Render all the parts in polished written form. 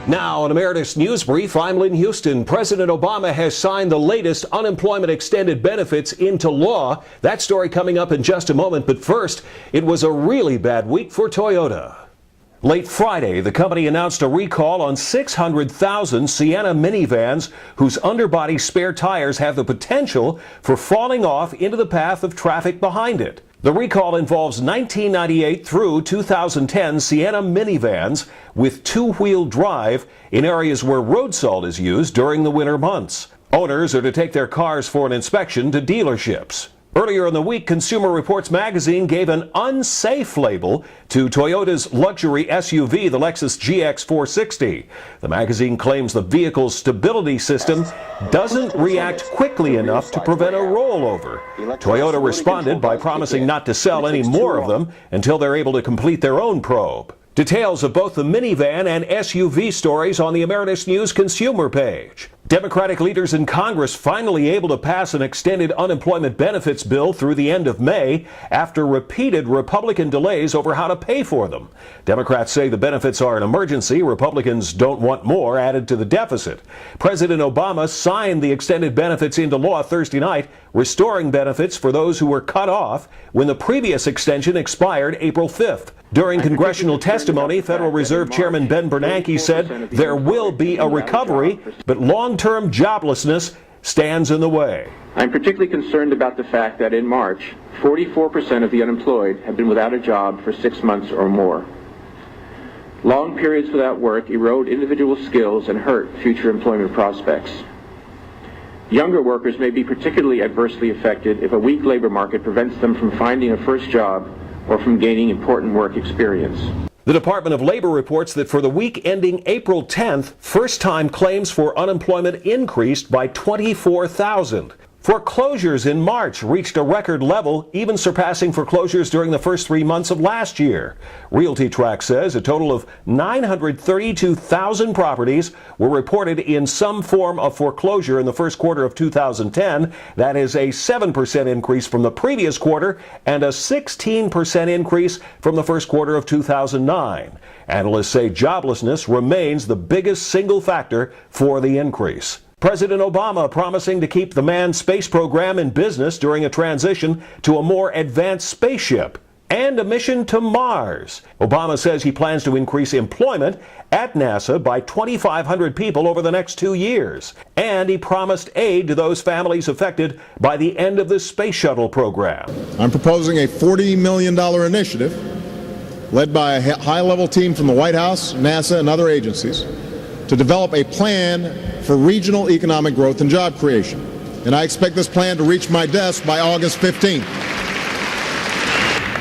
Now, on Emeritus Newsbrief, I'm Lynn Houston. President Obama has signed the latest unemployment extended benefits into law. That story coming up in just a moment. But first, it was a really bad week for Toyota. Late Friday, the company announced a recall on 600,000 Sienna minivans whose underbody spare tires have the potential for falling off into the path of traffic behind it. The recall involves 1998 through 2010 Sienna minivans with two-wheel drive in areas where road salt is used during the winter months. Owners are to take their cars for an inspection to dealerships. Earlier in the week, Consumer Reports magazine gave an unsafe label to Toyota's luxury SUV, the Lexus GX 460. The magazine claims the vehicle's stability system doesn't react quickly enough to prevent a rollover. Toyota responded by promising not to sell any more of them until they're able to complete their own probe. Details of both the minivan and SUV stories on the Emeritus News consumer page. Democratic leaders in Congress finally able to pass an extended unemployment benefits bill through the end of May after repeated Republican delays over how to pay for them. Democrats say the benefits are an emergency. Republicans don't want more added to the deficit. President Obama signed the extended benefits into law Thursday night, restoring benefits for those who were cut off when the previous extension expired April 5th. During congressional testimony, Federal Reserve Chairman Bernanke said there will be a recovery, but long-term joblessness stands in the way. I'm particularly concerned about the fact that in March, 44% of the unemployed have been without a job for 6 months or more. Long periods without work erode individual skills and hurt future employment prospects. Younger workers may be particularly adversely affected if a weak labor market prevents them from finding a first job or from gaining important work experience. The Department of Labor reports that for the week ending April 10th, first-time claims for unemployment increased by 24,000. Foreclosures in March reached a record level, even surpassing foreclosures during the first 3 months of last year. Realty Track says a total of 932,000 properties were reported in some form of foreclosure in the first quarter of 2010. That is a 7% increase from the previous quarter and a 16% increase from the first quarter of 2009. Analysts say joblessness remains the biggest single factor for the increase. President Obama promising to keep the manned space program in business during a transition to a more advanced spaceship and a mission to Mars. Obama says he plans to increase employment at NASA by 2,500 people over the next 2 years. And he promised aid to those families affected by the end of the space shuttle program. I'm proposing a $40 million initiative led by a high-level team from the White House, NASA, and other agencies to develop a plan for regional economic growth and job creation. And I expect this plan to reach my desk by August 15th.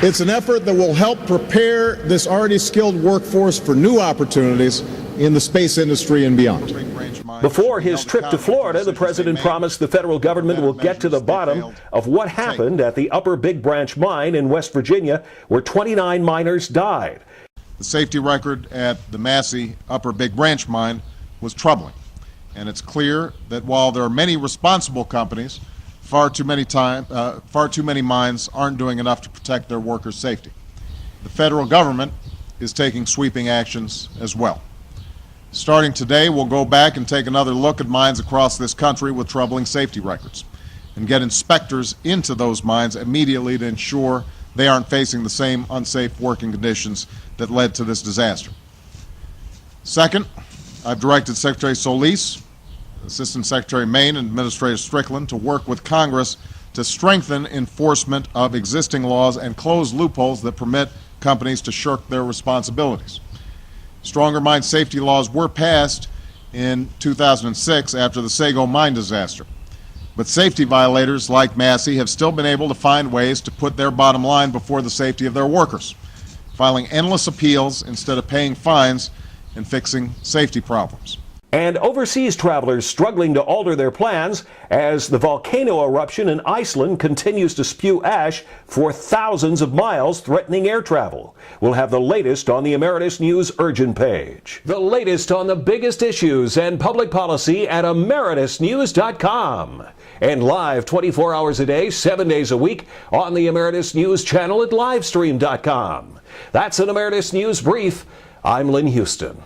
It's an effort that will help prepare this already skilled workforce for new opportunities in the space industry and beyond. Before his trip to Florida, the president promised the federal government will get to the bottom of what happened at the Upper Big Branch mine in West Virginia, where 29 miners died. The safety record at the Massey Upper Big Branch mine was troubling, and it's clear that while there are many responsible companies, far too many mines aren't doing enough to protect their workers' safety. The federal government is taking sweeping actions as well. Starting today, we'll go back and take another look at mines across this country with troubling safety records and get inspectors into those mines immediately to ensure they aren't facing the same unsafe working conditions that led to this disaster. Second, I've directed Secretary Solis, Assistant Secretary Maine, and Administrator Strickland to work with Congress to strengthen enforcement of existing laws and close loopholes that permit companies to shirk their responsibilities. Stronger mine safety laws were passed in 2006 after the Sago mine disaster. But safety violators like Massey have still been able to find ways to put their bottom line before the safety of their workers, filing endless appeals instead of paying fines and fixing safety problems. And overseas travelers struggling to alter their plans as the volcano eruption in Iceland continues to spew ash for thousands of miles, threatening air travel. We'll have the latest on the Emeritus News Urgent page. The latest on the biggest issues and public policy at emeritusnews.com. And live 24 hours a day, 7 days a week on the Emeritus News channel at livestream.com. That's an Emeritus News Brief. I'm Lynn Houston.